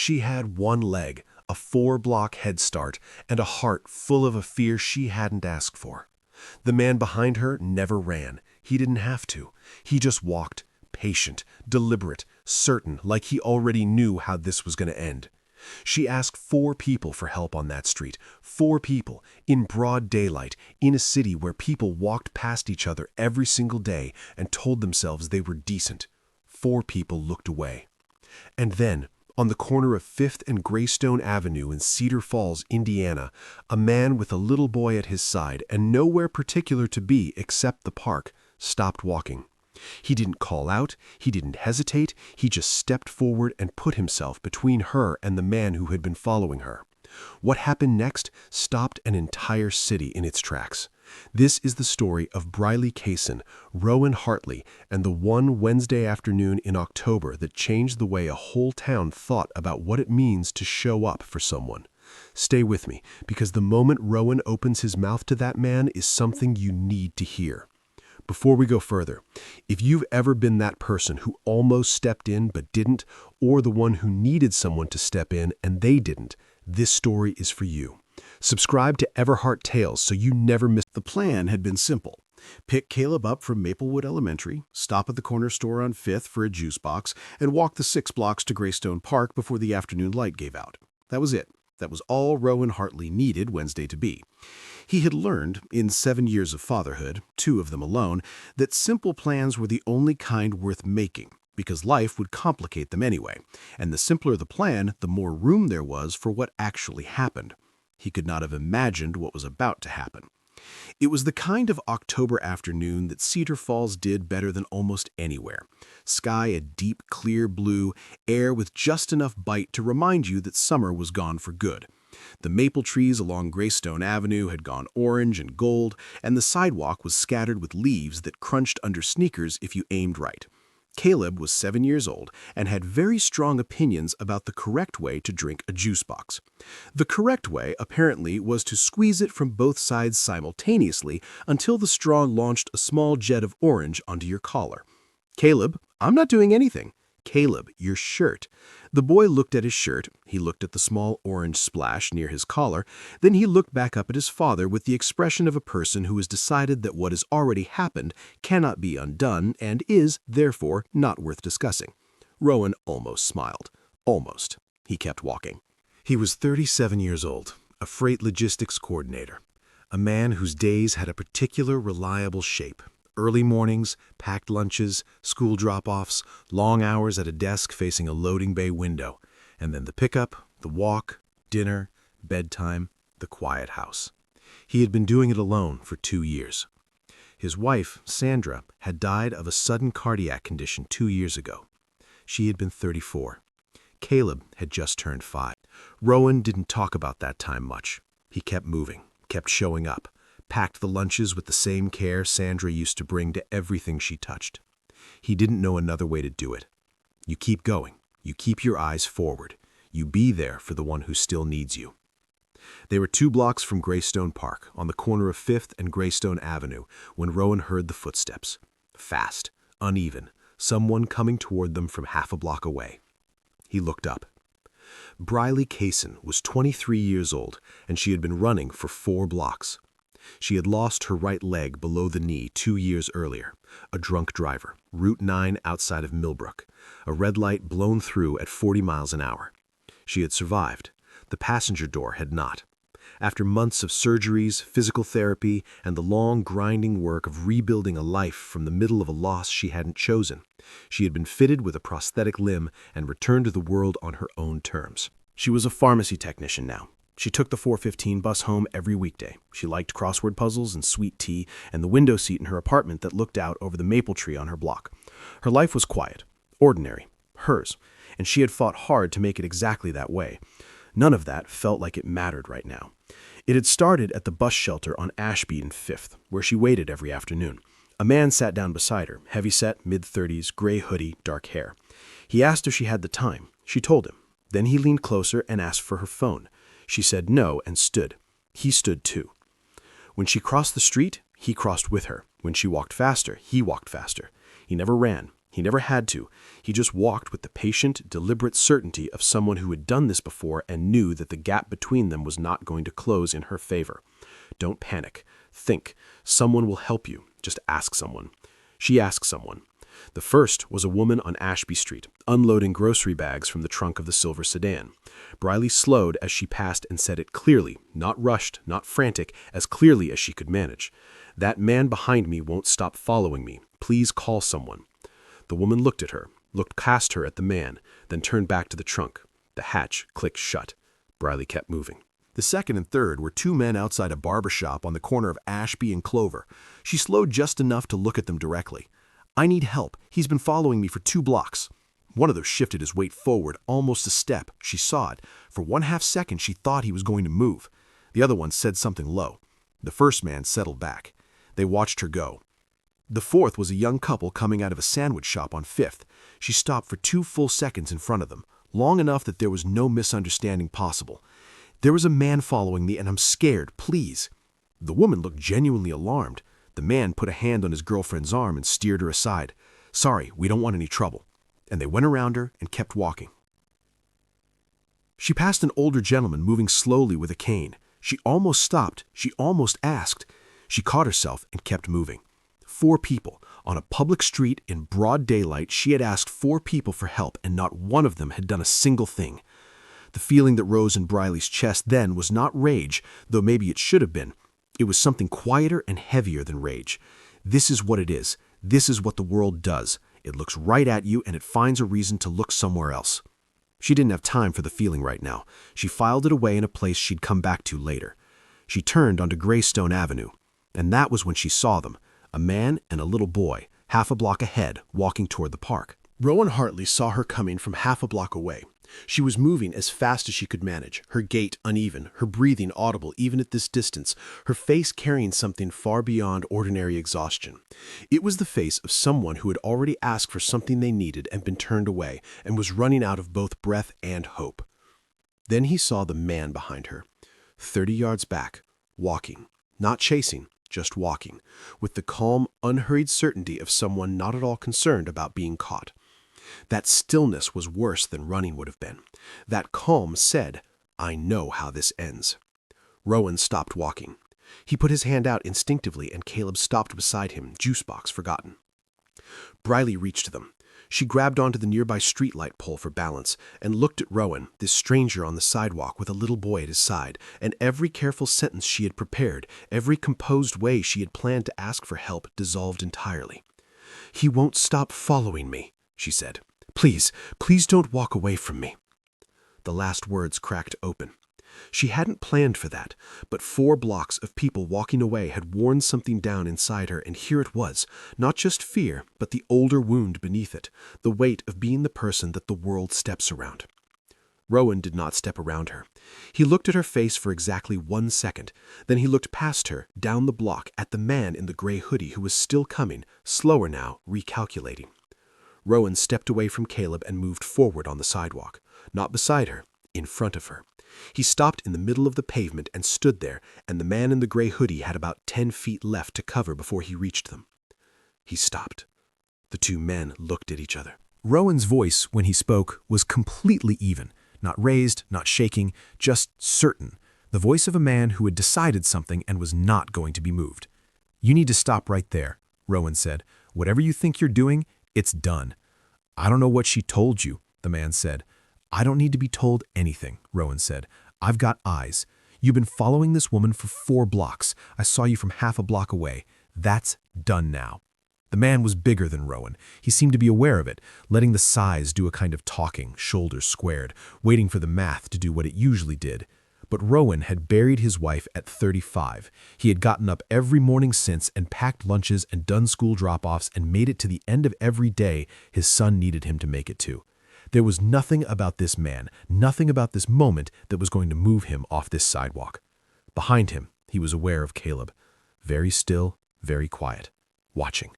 She had one leg, a 4-block head start, and a heart full of a fear she hadn't asked for. The man behind her never ran. He didn't have to. He just walked, patient, deliberate, certain, like he already knew how this was going to end. She asked 4 people for help on that street, 4 people, in broad daylight, in a city where people walked past each other every single day and told themselves they were decent. 4 people looked away. And then, on the corner of 5th and Greystone Avenue in Cedar Falls, Indiana, a man with a little boy at his side and nowhere particular to be except the park stopped walking. He didn't call out, he didn't hesitate, he just stepped forward and put himself between her and the man who had been following her. What happened next stopped an entire city in its tracks. This is the story of Bryley Kaysen, Rowan Hartley, and the one Wednesday afternoon in October that changed the way a whole town thought about what it means to show up for someone. Stay with me, because the moment Rowan opens his mouth to that man is something you need to hear. Before we go further, if you've ever been that person who almost stepped in but didn't, or the one who needed someone to step in and they didn't, this story is for you. Subscribe to Everhart Tales so you never miss. The plan had been simple. Pick Caleb up from Maplewood Elementary, stop at the corner store on 5th for a juice box, and walk the 6 blocks to Greystone Park before the afternoon light gave out. That was it. That was all Rowan Hartley needed Wednesday to be. He had learned, in 7 years of fatherhood, 2 of them alone, that simple plans were the only kind worth making, because life would complicate them anyway, and the simpler the plan, the more room there was for what actually happened. He could not have imagined what was about to happen. It was the kind of October afternoon that Cedar Falls did better than almost anywhere. Sky a deep, clear blue, air with just enough bite to remind you that summer was gone for good. The maple trees along Greystone Avenue had gone orange and gold, and the sidewalk was scattered with leaves that crunched under sneakers if you aimed right. Caleb was 7 years old and had very strong opinions about the correct way to drink a juice box. The correct way, apparently, was to squeeze it from both sides simultaneously until the straw launched a small jet of orange onto your collar. Caleb, I'm not doing anything. Caleb, your shirt. The boy looked at his shirt, he looked at the small orange splash near his collar, then he looked back up at his father with the expression of a person who has decided that what has already happened cannot be undone and is, therefore, not worth discussing. Rowan almost smiled. Almost. He kept walking. He was 37 years old, a freight logistics coordinator, a man whose days had a particular reliable shape. Early mornings, packed lunches, school drop-offs, long hours at a desk facing a loading bay window, and then the pickup, the walk, dinner, bedtime, the quiet house. He had been doing it alone for 2 years. His wife, Sandra, had died of a sudden cardiac condition 2 years ago. She had been 34. Caleb had just turned 5. Rowan didn't talk about that time much. He kept moving, kept showing up, packed the lunches with the same care Sandra used to bring to everything she touched. He didn't know another way to do it. You keep going. You keep your eyes forward. You be there for the one who still needs you. They were 2 blocks from Greystone Park, on the corner of 5th and Greystone Avenue, when Rowan heard the footsteps. Fast, uneven, someone coming toward them from half a block away. He looked up. Bryley Kaysen was 23 years old, and she had been running for 4 blocks. She had lost her right leg below the knee 2 years earlier. A drunk driver, Route 9 outside of Millbrook. A red light blown through at 40 miles an hour. She had survived. The passenger door had not. After months of surgeries, physical therapy, and the long, grinding work of rebuilding a life from the middle of a loss she hadn't chosen, she had been fitted with a prosthetic limb and returned to the world on her own terms. She was a pharmacy technician now. She took the 4:15 bus home every weekday. She liked crossword puzzles and sweet tea and the window seat in her apartment that looked out over the maple tree on her block. Her life was quiet, ordinary, hers, and she had fought hard to make it exactly that way. None of that felt like it mattered right now. It had started at the bus shelter on Ashby and 5th, where she waited every afternoon. A man sat down beside her, heavy-set, mid-30s, gray hoodie, dark hair. He asked if she had the time. She told him. Then he leaned closer and asked for her phone. She said no and stood. He stood too. When she crossed the street, he crossed with her. When she walked faster, he walked faster. He never ran. He never had to. He just walked with the patient, deliberate certainty of someone who had done this before and knew that the gap between them was not going to close in her favor. Don't panic. Think. Someone will help you. Just ask someone. She asked someone. The first was a woman on Ashby Street, unloading grocery bags from the trunk of the silver sedan. Bryley slowed as she passed and said it clearly, not rushed, not frantic, as clearly as she could manage. "That man behind me won't stop following me. Please call someone." The woman looked at her, looked past her at the man, then turned back to the trunk. The hatch clicked shut. Bryley kept moving. The second and third were two men outside a barber shop on the corner of Ashby and Clover. She slowed just enough to look at them directly. "I need help. He's been following me for 2 blocks. One of those shifted his weight forward almost a step. She saw it. For 1/2 second she thought he was going to move. The other one said something low. The first man settled back. They watched her go. The fourth was a young couple coming out of a sandwich shop on 5th. She stopped for 2 full seconds in front of them, long enough that there was no misunderstanding possible. "There was a man following me and I'm scared, please." The woman looked genuinely alarmed. The man put a hand on his girlfriend's arm and steered her aside. "Sorry, we don't want any trouble." And they went around her and kept walking. She passed an older gentleman moving slowly with a cane. She almost stopped. She almost asked. She caught herself and kept moving. 4 people. On a public street in broad daylight, she had asked 4 people for help, and not one of them had done a single thing. The feeling that rose in Bryley's chest then was not rage, though maybe it should have been. It was something quieter and heavier than rage. This is what it is. This is what the world does. It looks right at you, and it finds a reason to look somewhere else. She didn't have time for the feeling right now. She filed it away in a place she'd come back to later. She turned onto Greystone Avenue, and that was when she saw them. A man and a little boy, half a block ahead, walking toward the park. Rowan Hartley saw her coming from half a block away. She was moving as fast as she could manage, her gait uneven, her breathing audible even at this distance, her face carrying something far beyond ordinary exhaustion. It was the face of someone who had already asked for something they needed and been turned away, and was running out of both breath and hope. Then he saw the man behind her, 30 yards back, walking, not chasing, just walking, with the calm, unhurried certainty of someone not at all concerned about being caught. That stillness was worse than running would have been. That calm said, "I know how this ends." Rowan stopped walking. He put his hand out instinctively, and Caleb stopped beside him, juice box forgotten. Bryley reached them. She grabbed onto the nearby streetlight pole for balance and looked at Rowan, this stranger on the sidewalk with a little boy at his side, and every careful sentence she had prepared, every composed way she had planned to ask for help dissolved entirely. "He won't stop following me," she said. "Please, please don't walk away from me." The last words cracked open. She hadn't planned for that, but 4 blocks of people walking away had worn something down inside her, and here it was, not just fear, but the older wound beneath it, the weight of being the person that the world steps around. Rowan did not step around her. He looked at her face for exactly 1 second. Then he looked past her, down the block, at the man in the gray hoodie who was still coming, slower now, recalculating. Rowan stepped away from Caleb and moved forward on the sidewalk, not beside her, in front of her. He stopped in the middle of the pavement and stood there, and the man in the gray hoodie had about 10 feet left to cover before he reached them. He stopped. The 2 men looked at each other. Rowan's voice, when he spoke, was completely even, not raised, not shaking, just certain, the voice of a man who had decided something and was not going to be moved. "You need to stop right there," Rowan said. "Whatever you think you're doing, it's done." "I don't know what she told you," the man said. "I don't need to be told anything," Rowan said. "I've got eyes. You've been following this woman for 4 blocks. I saw you from half a block away. That's done now." The man was bigger than Rowan. He seemed to be aware of it, letting the size do a kind of talking, shoulders squared, waiting for the math to do what it usually did. But Rowan had buried his wife at 35. He had gotten up every morning since and packed lunches and done school drop-offs and made it to the end of every day his son needed him to make it to. There was nothing about this man, nothing about this moment that was going to move him off this sidewalk. Behind him, he was aware of Caleb. Very still, very quiet. Watching.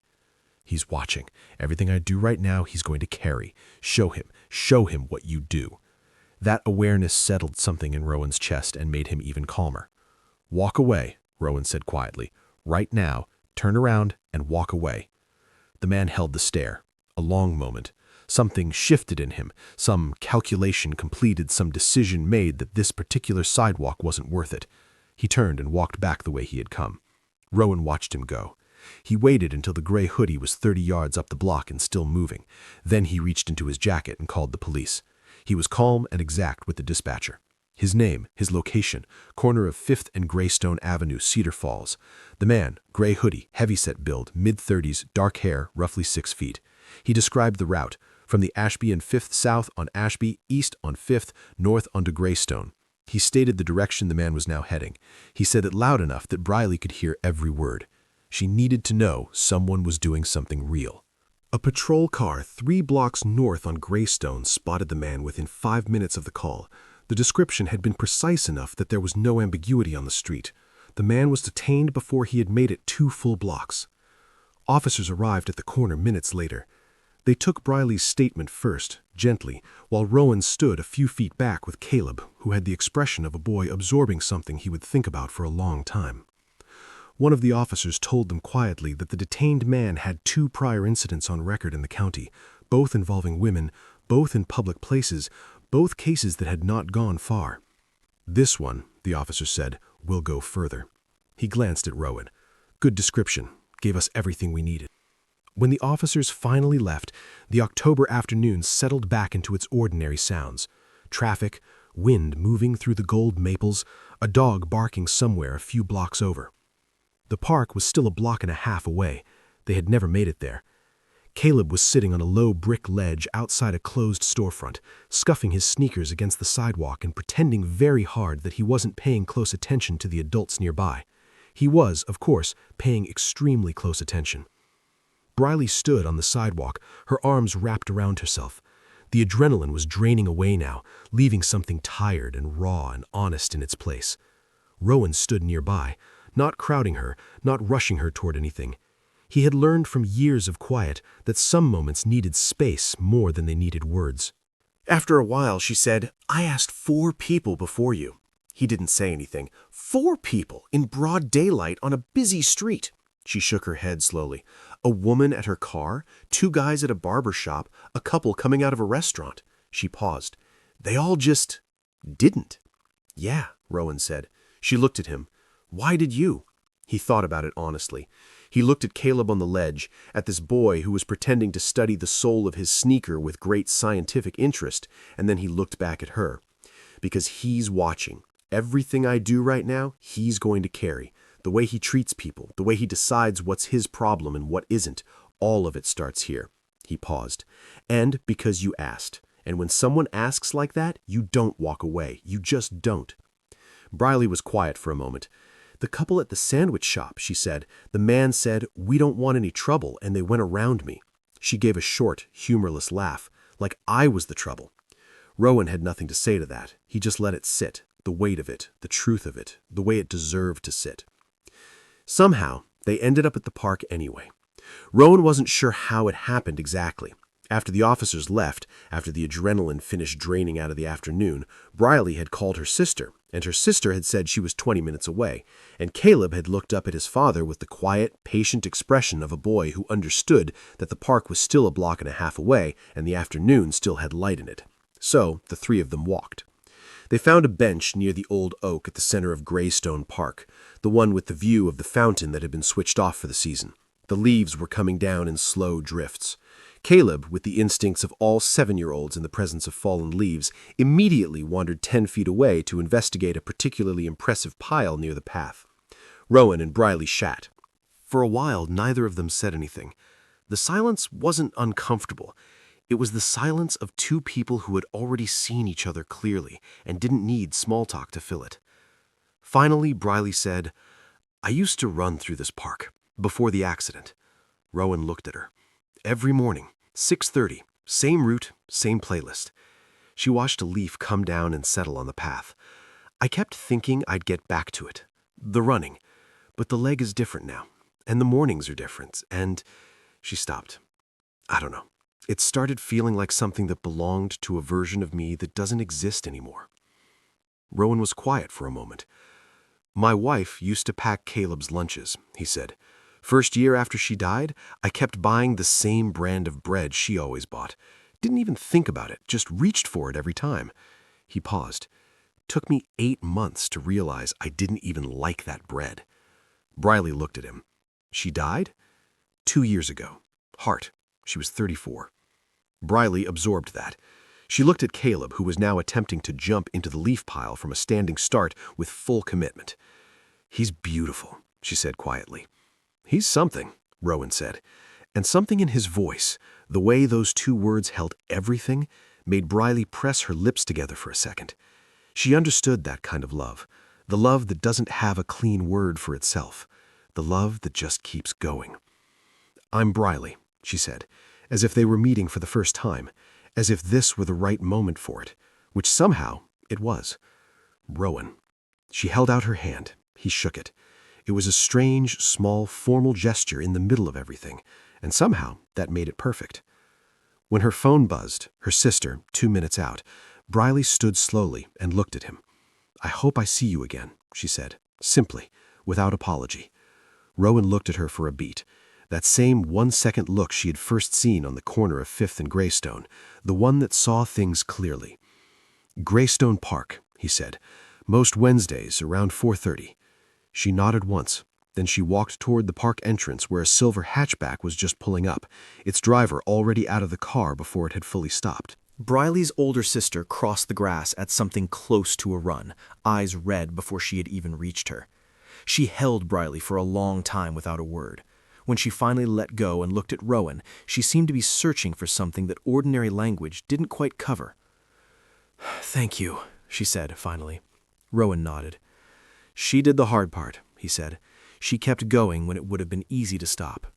He's watching. Everything I do right now, he's going to carry. Show him what you do. That awareness settled something in Rowan's chest and made him even calmer. "Walk away," Rowan said quietly. "Right now, turn around and walk away." The man held the stare, A long moment. Something shifted in him, some calculation completed, some decision made that this particular sidewalk wasn't worth it. He turned and walked back the way he had come. Rowan watched him go. He waited until the gray hoodie was 30 yards up the block and still moving. Then he reached into his jacket and called the police. He was calm and exact with the dispatcher. His name, his location, corner of 5th and Greystone Avenue, Cedar Falls. The man, gray hoodie, heavyset build, mid-30s, dark hair, roughly 6 feet. He described the route, from the Ashby and 5th south on Ashby, east on 5th, north onto Greystone. He stated the direction the man was now heading. He said it loud enough that Bryley could hear every word. She needed to know someone was doing something real. A patrol car 3 blocks north on Greystone spotted the man within 5 minutes of the call. The description had been precise enough that there was no ambiguity on the street. The man was detained before he had made it 2 full blocks. Officers arrived at the corner minutes later. They took Bryley's statement first, gently, while Rowan stood a few feet back with Caleb, who had the expression of a boy absorbing something he would think about for a long time. One of the officers told them quietly that the detained man had 2 prior incidents on record in the county, both involving women, both in public places, both cases that had not gone far. This one, the officer said, will go further. He glanced at Rowan. Good description. Gave us everything we needed. When the officers finally left, the October afternoon settled back into its ordinary sounds. Traffic, wind moving through the gold maples, a dog barking somewhere a few blocks over. The park was still a block and a half away. They had never made it there. Caleb was sitting on a low brick ledge outside a closed storefront, scuffing his sneakers against the sidewalk and pretending very hard that he wasn't paying close attention to the adults nearby. He was, of course, paying extremely close attention. Bryley stood on the sidewalk, her arms wrapped around herself. The adrenaline was draining away now, leaving something tired and raw and honest in its place. Rowan stood nearby, not crowding her, not rushing her toward anything. He had learned from years of quiet that some moments needed space more than they needed words. After a while, she said, "I asked 4 people before you." He didn't say anything. 4 people in broad daylight on a busy street. She shook her head slowly. A woman at her car, 2 guys at a barber shop, a couple coming out of a restaurant. She paused. They all just didn't. "Yeah," Rowan said. She looked at him. "Why did you?" He thought about it honestly. He looked at Caleb on the ledge, at this boy who was pretending to study the sole of his sneaker with great scientific interest, and then he looked back at her. Because he's watching. Everything I do right now, he's going to carry. The way he treats people, the way he decides what's his problem and what isn't, all of it starts here. He paused. And because you asked. And when someone asks like that, you don't walk away. You just don't. Bryley was quiet for a moment. "The couple at the sandwich shop," she said. "The man said, 'We don't want any trouble,' and they went around me." She gave a short, humorless laugh, like I was the trouble. Rowan had nothing to say to that. He just let it sit, the weight of it, the truth of it, the way it deserved to sit. Somehow, they ended up at the park anyway. Rowan wasn't sure how it happened exactly. After the officers left, after the adrenaline finished draining out of the afternoon, Bryley had called her sister, and her sister had said she was 20 minutes away, and Caleb had looked up at his father with the quiet, patient expression of a boy who understood that the park was still a block and a half away and the afternoon still had light in it. So the 3 of them walked. They found a bench near the old oak at the center of Greystone Park, the one with the view of the fountain that had been switched off for the season. The leaves were coming down in slow drifts. Caleb, with the instincts of all 7-year-olds in the presence of fallen leaves, immediately wandered 10 feet away to investigate a particularly impressive pile near the path. Rowan and Bryley shat. For a while, neither of them said anything. The silence wasn't uncomfortable. It was the silence of 2 people who had already seen each other clearly and didn't need small talk to fill it. Finally, Bryley said, "I used to run through this park, before the accident." Rowan looked at her. Every morning, 6:30, same route, same playlist. She watched a leaf come down and settle on the path. "I kept thinking I'd get back to it, the running, but the leg is different now, and the mornings are different, and..." She stopped. "I don't know. It started feeling like something that belonged to a version of me that doesn't exist anymore." Rowan was quiet for a moment. "My wife used to pack Caleb's lunches," he said. First year after she died, I kept buying the same brand of bread she always bought. Didn't even think about it, just reached for it every time. He paused. Took me 8 months to realize I didn't even like that bread. Bryley looked at him. She died? 2 years ago. Heart. She was 34. Bryley absorbed that. She looked at Caleb, who was now attempting to jump into the leaf pile from a standing start with full commitment. He's beautiful, she said quietly. He's something, Rowan said. And something in his voice, the way those 2 words held everything, made Bryley press her lips together for a second. She understood that kind of love, the love that doesn't have a clean word for itself, the love that just keeps going. I'm Bryley, she said, as if they were meeting for the first time, as if this were the right moment for it, which somehow it was. Rowan. She held out her hand. He shook it. It was a strange, small, formal gesture in the middle of everything, and somehow that made it perfect. When her phone buzzed, her sister, 2 minutes out, Bryley stood slowly and looked at him. I hope I see you again, she said, simply, without apology. Rowan looked at her for a beat. That same 1-second look she had first seen on the corner of 5th and Greystone, the one that saw things clearly. Greystone Park, he said, most Wednesdays around 4:30. She nodded once. Then she walked toward the park entrance where a silver hatchback was just pulling up, its driver already out of the car before it had fully stopped. Bryley's older sister crossed the grass at something close to a run, eyes red before she had even reached her. She held Bryley for a long time without a word. When she finally let go and looked at Rowan, she seemed to be searching for something that ordinary language didn't quite cover. Thank you, she said finally. Rowan nodded. She did the hard part, he said. She kept going when it would have been easy to stop.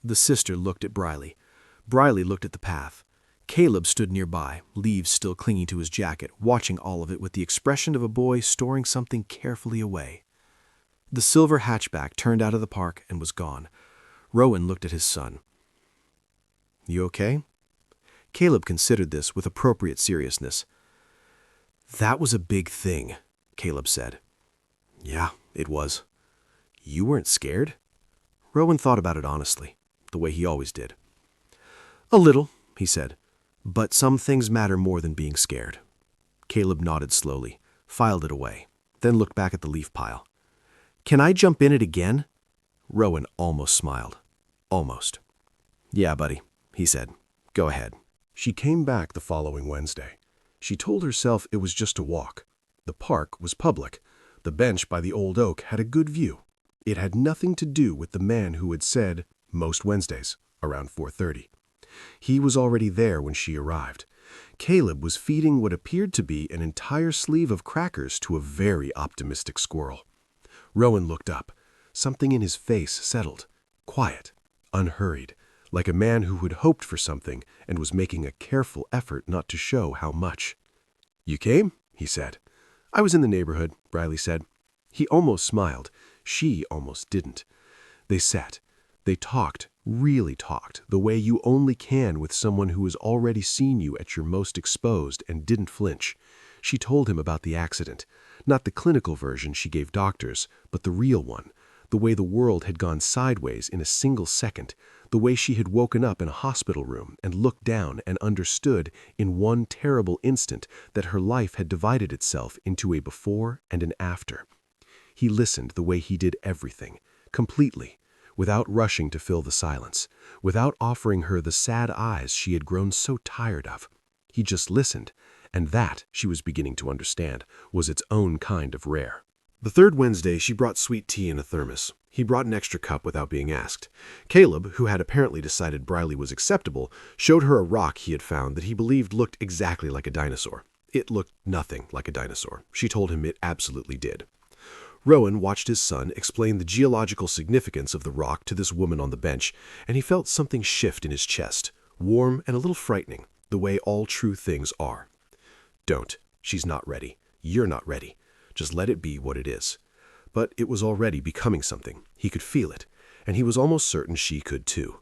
The sister looked at Bryley. Bryley looked at the path. Caleb stood nearby, leaves still clinging to his jacket, watching all of it with the expression of a boy storing something carefully away. The silver hatchback turned out of the park and was gone. Rowan looked at his son. You okay? Caleb considered this with appropriate seriousness. That was a big thing, Caleb said. Yeah, it was. You weren't scared? Rowan thought about it honestly, the way he always did. A little, he said, but some things matter more than being scared. Caleb nodded slowly, filed it away, then looked back at the leaf pile. Can I jump in it again? Rowan almost smiled. Almost. Yeah, buddy, he said. Go ahead. She came back the following Wednesday. She told herself it was just a walk. The park was public. The bench by the old oak had a good view. It had nothing to do with the man who had said, most Wednesdays, around 4:30. He was already there when she arrived. Caleb was feeding what appeared to be an entire sleeve of crackers to a very optimistic squirrel. Rowan looked up. Something in his face settled, quiet, unhurried, like a man who had hoped for something and was making a careful effort not to show how much. You came? He said. I was in the neighborhood, Bryley said. He almost smiled. She almost didn't. They sat. They talked, really talked, the way you only can with someone who has already seen you at your most exposed and didn't flinch. She told him about the accident, not the clinical version she gave doctors, but the real one, the way the world had gone sideways in a single second, the way she had woken up in a hospital room and looked down and understood in one terrible instant that her life had divided itself into a before and an after. He listened the way he did everything, completely, without rushing to fill the silence, without offering her the sad eyes she had grown so tired of. He just listened, and that, she was beginning to understand, was its own kind of rare. The third Wednesday, she brought sweet tea in a thermos. He brought an extra cup without being asked. Caleb, who had apparently decided Bryley was acceptable, showed her a rock he had found that he believed looked exactly like a dinosaur. It looked nothing like a dinosaur. She told him it absolutely did. Rowan watched his son explain the geological significance of the rock to this woman on the bench, and he felt something shift in his chest, warm and a little frightening, the way all true things are. Don't. She's not ready. You're not ready. Just let it be what it is. But it was already becoming something. He could feel it, and he was almost certain she could too.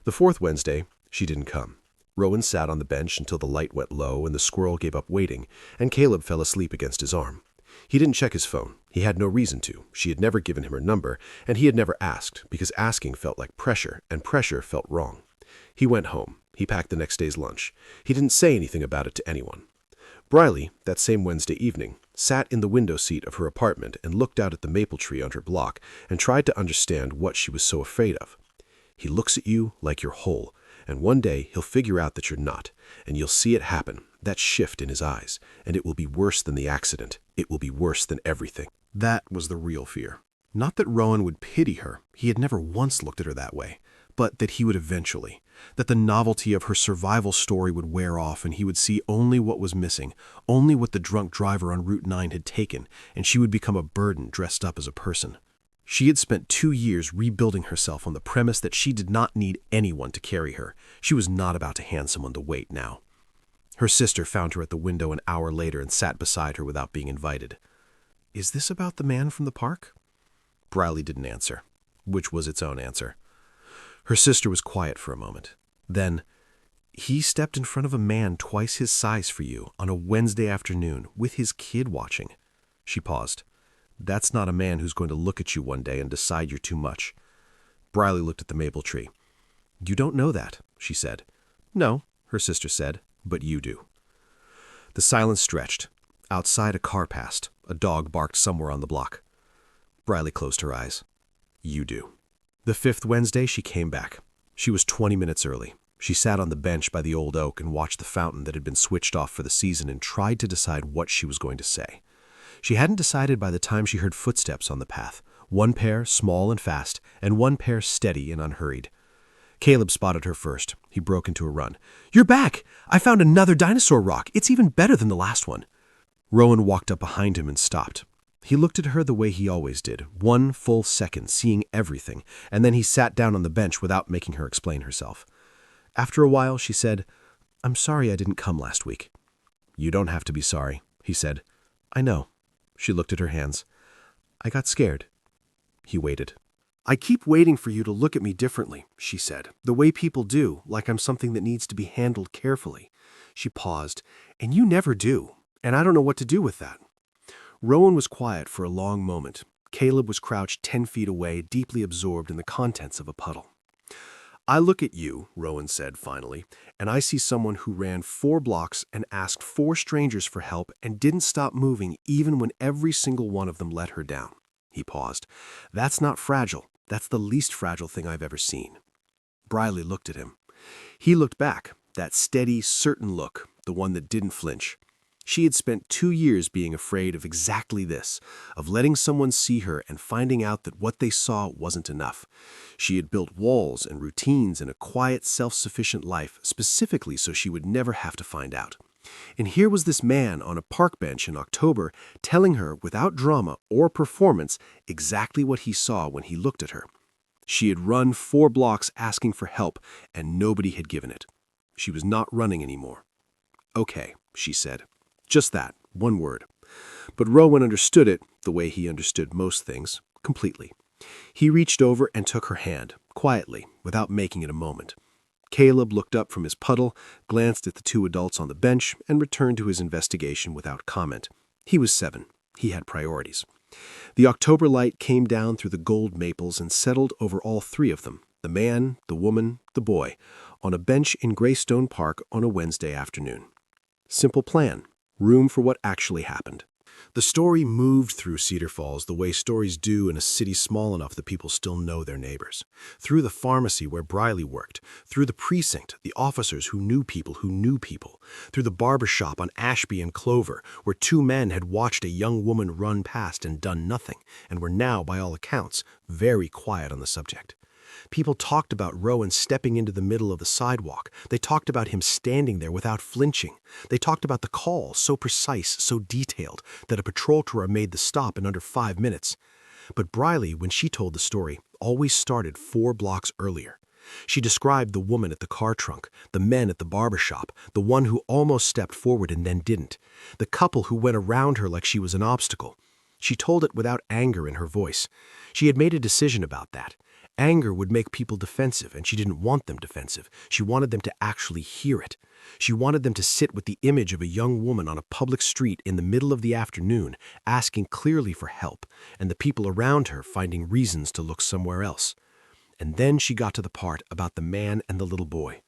The fourth Wednesday, she didn't come. Rowan sat on the bench until the light went low and the squirrel gave up waiting, and Caleb fell asleep against his arm. He didn't check his phone. He had no reason to. She had never given him her number, and he had never asked, because asking felt like pressure, and pressure felt wrong. He went home. He packed the next day's lunch. He didn't say anything about it to anyone. Bryley, that same Wednesday evening, sat in the window seat of her apartment and looked out at the maple tree on her block and tried to understand what she was so afraid of. He looks at you like you're whole, and one day he'll figure out that you're not, and you'll see it happen, that shift in his eyes, and it will be worse than the accident. It will be worse than everything. That was the real fear. Not that Rowan would pity her, he had never once looked at her that way, but that he would eventually, that the novelty of her survival story would wear off and he would see only what was missing, only what the drunk driver on Route 9 had taken, and she would become a burden dressed up as a person. She had spent 2 years rebuilding herself on the premise that she did not need anyone to carry her. She was not about to hand someone the weight now. Her sister found her at the window an hour later and sat beside her without being invited. "Is this about the man from the park?" Bryley didn't answer, which was its own answer. Her sister was quiet for a moment. Then, "He stepped in front of a man twice his size for you on a Wednesday afternoon with his kid watching." She paused. "That's not a man who's going to look at you one day and decide you're too much." Bryley looked at the maple tree. "You don't know that," she said. "No," her sister said, "but you do." The silence stretched. Outside, a car passed. A dog barked somewhere on the block. Bryley closed her eyes. "You do." The 5th Wednesday, she came back. She was 20 minutes early. She sat on the bench by the old oak and watched the fountain that had been switched off for the season and tried to decide what she was going to say. She hadn't decided by the time she heard footsteps on the path, one pair small and fast, and one pair steady and unhurried. Caleb spotted her first. He broke into a run. "You're back! I found another dinosaur rock. It's even better than the last one." Rowan walked up behind him and stopped. He looked at her the way he always did, 1 full second, seeing everything, and then he sat down on the bench without making her explain herself. After a while, she said, "I'm sorry I didn't come last week." "You don't have to be sorry," he said. "I know." She looked at her hands. "I got scared." He waited. "I keep waiting for you to look at me differently," she said, "the way people do, like I'm something that needs to be handled carefully." She paused. "And you never do, and I don't know what to do with that." Rowan was quiet for a long moment. Caleb was crouched 10 feet away, deeply absorbed in the contents of a puddle. "I look at you," Rowan said finally, "and I see someone who ran 4 blocks and asked 4 strangers for help and didn't stop moving even when every single one of them let her down." He paused. "That's not fragile. That's the least fragile thing I've ever seen." Bryley looked at him. He looked back, that steady, certain look, the one that didn't flinch. She had spent 2 years being afraid of exactly this, of letting someone see her and finding out that what they saw wasn't enough. She had built walls and routines and a quiet, self-sufficient life specifically so she would never have to find out. And here was this man on a park bench in October telling her, without drama or performance, exactly what he saw when he looked at her. She had run 4 blocks asking for help, and nobody had given it. She was not running anymore. "Okay," she said. Just that, 1 word. But Rowan understood it, the way he understood most things, completely. He reached over and took her hand, quietly, without making it a moment. Caleb looked up from his puddle, glanced at the 2 adults on the bench, and returned to his investigation without comment. He was 7. He had priorities. The October light came down through the gold maples and settled over all 3 of them, the man, the woman, the boy, on a bench in Greystone Park on a Wednesday afternoon. Simple plan. Room for what actually happened. The story moved through Cedar Falls the way stories do in a city small enough that people still know their neighbors. Through the pharmacy where Bryley worked, through the precinct, the officers who knew people, through the barber shop on Ashby and Clover, where 2 men had watched a young woman run past and done nothing, and were now, by all accounts, very quiet on the subject. People talked about Rowan stepping into the middle of the sidewalk. They talked about him standing there without flinching. They talked about the call, so precise, so detailed, that a patrol car made the stop in under 5 minutes. But Bryley, when she told the story, always started 4 blocks earlier. She described the woman at the car trunk, the men at the barber shop, the one who almost stepped forward and then didn't, the couple who went around her like she was an obstacle. She told it without anger in her voice. She had made a decision about that. Anger would make people defensive, and she didn't want them defensive. She wanted them to actually hear it. She wanted them to sit with the image of a young woman on a public street in the middle of the afternoon, asking clearly for help, and the people around her finding reasons to look somewhere else. And then she got to the part about the man and the little boy.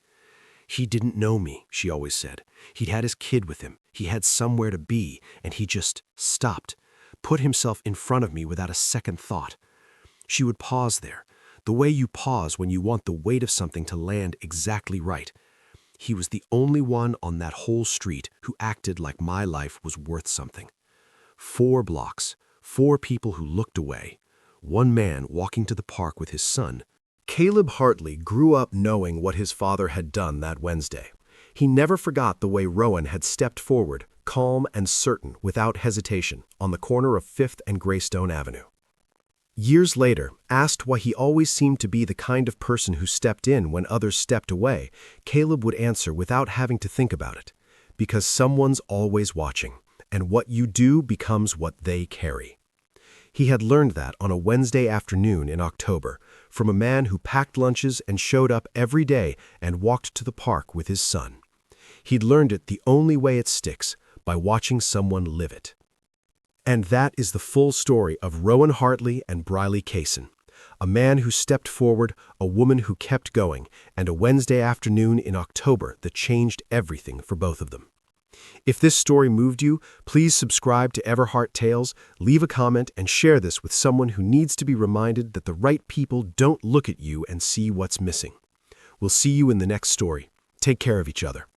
He didn't know me, she always said. He'd had his kid with him. He had somewhere to be, and he just stopped, put himself in front of me without a second thought. She would pause there, the way you pause when you want the weight of something to land exactly right. He was the only one on that whole street who acted like my life was worth something. 4 blocks, 4 people who looked away, 1 man walking to the park with his son. Caleb Hartley grew up knowing what his father had done that Wednesday. He never forgot the way Rowan had stepped forward, calm and certain, without hesitation, on the corner of 5th and Greystone Avenue. Years later, asked why he always seemed to be the kind of person who stepped in when others stepped away, Caleb would answer without having to think about it, because someone's always watching, and what you do becomes what they carry. He had learned that on a Wednesday afternoon in October, from a man who packed lunches and showed up every day and walked to the park with his son. He'd learned it the only way it sticks, by watching someone live it. And that is the full story of Rowan Hartley and Bryley Kaysen, a man who stepped forward, a woman who kept going, and a Wednesday afternoon in October that changed everything for both of them. If this story moved you, please subscribe to Everhart Tales, leave a comment, and share this with someone who needs to be reminded that the right people don't look at you and see what's missing. We'll see you in the next story. Take care of each other.